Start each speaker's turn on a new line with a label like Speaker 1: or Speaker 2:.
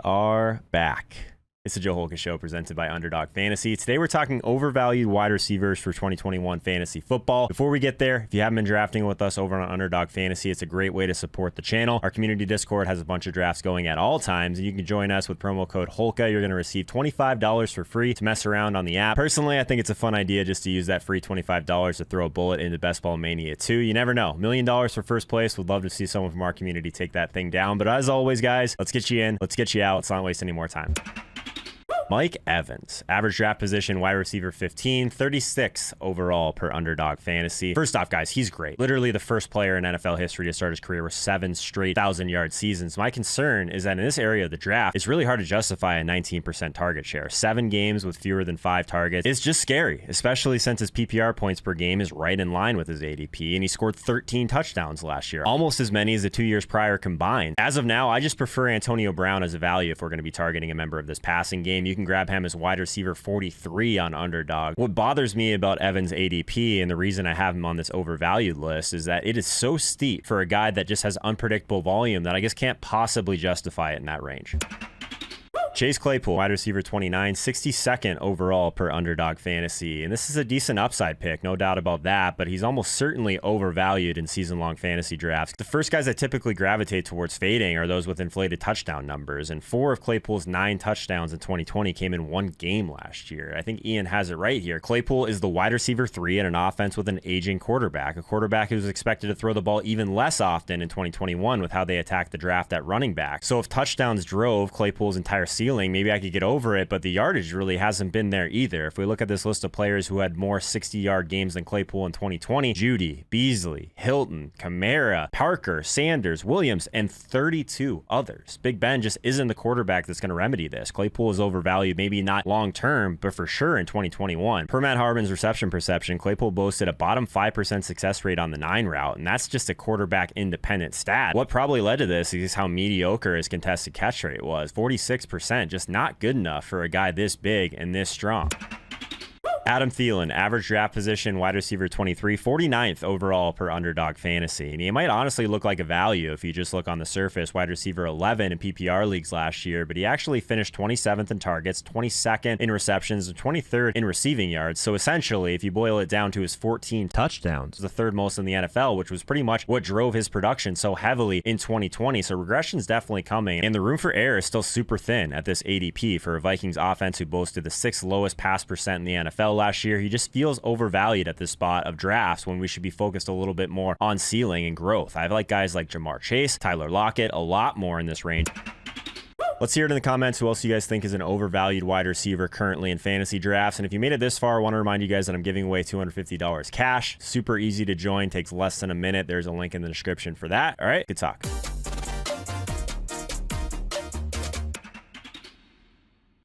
Speaker 1: are back. It's the Joe Holka Show presented by Underdog Fantasy. Today we're talking overvalued wide receivers for 2021 fantasy football. Before we get there, if you haven't been drafting with us over on Underdog Fantasy, it's a great way to support the channel. Our community Discord has a bunch of drafts going at all times, and you can join us with promo code Holka. You're going to receive $25 for free to mess around on the app. Personally, I think it's a fun idea just to use that free $25 to throw a bullet into Best Ball Mania 2. You never know. $1 million for first place. Would love to see someone from our community take that thing down. But as always, guys, let's get you in. Let's get you out. Let's not waste any more time. Mike Evans, average draft position, wide receiver 15, 36 overall per Underdog Fantasy. First off, guys, he's great. Literally the first player in NFL history to start his career with 7 straight 1,000-yard seasons. My concern is that in this area of the draft, it's really hard to justify a 19% target share. 7 games with fewer than 5 targets. It's just scary, especially since his PPR points per game is right in line with his ADP, and he scored 13 touchdowns last year, almost as many as the 2 years prior combined. As of now, I just prefer Antonio Brown as a value if we're going to be targeting a member of this passing game. You can grab him as wide receiver 43 on Underdog. What bothers me about Evans' ADP and the reason I have him on this overvalued list is that it is so steep for a guy that just has unpredictable volume that I guess can't possibly justify it in that range. Chase Claypool, wide receiver 29, 62nd overall per Underdog Fantasy. And this is a decent upside pick, no doubt about that, but he's almost certainly overvalued in season-long fantasy drafts. The first guys that typically gravitate towards fading are those with inflated touchdown numbers, and 4 of Claypool's 9 touchdowns in 2020 came in 1 game last year. I think Ian has it right here. Claypool is the wide receiver 3 in an offense with an aging quarterback, a quarterback who's expected to throw the ball even less often in 2021 with how they attacked the draft at running back. So if touchdowns drove Claypool's entire season, maybe I could get over it, but the yardage really hasn't been there either. If we look at this list of players who had more 60-yard games than Claypool in 2020, Judy, Beasley, Hilton, Kamara, Parker, Sanders, Williams, and 32 others. Big Ben just isn't the quarterback that's going to remedy this. Claypool is overvalued, maybe not long-term, but for sure in 2021. Per Matt Harmon's reception perception, Claypool boasted a bottom 5% success rate on the 9 route, and that's just a quarterback-independent stat. What probably led to this is how mediocre his contested catch rate was. 46%, just not good enough for a guy this big and this strong. Adam Thielen, average draft position, wide receiver 23, 49th overall per Underdog Fantasy. And he might honestly look like a value if you just look on the surface. Wide receiver 11 in PPR leagues last year, but he actually finished 27th in targets, 22nd in receptions, and 23rd in receiving yards. So essentially, if you boil it down to his 14 touchdowns, the 3rd most in the NFL, which was pretty much what drove his production so heavily in 2020. So regression's definitely coming, and the room for error is still super thin at this ADP for a Vikings offense who boasted the 6th lowest pass percent in the NFL last year. He just feels overvalued at this spot of drafts when we should be focused a little bit more on ceiling and growth. I like guys like Jamar Chase, Tyler Lockett, a lot more in this range. Let's hear it in the comments who else you guys think is an overvalued wide receiver currently in fantasy drafts. And if you made it this far, I want to remind you guys that I'm giving away $250 cash. Super easy to join, takes less than a minute. There's a link in the description for that. All right, good talk.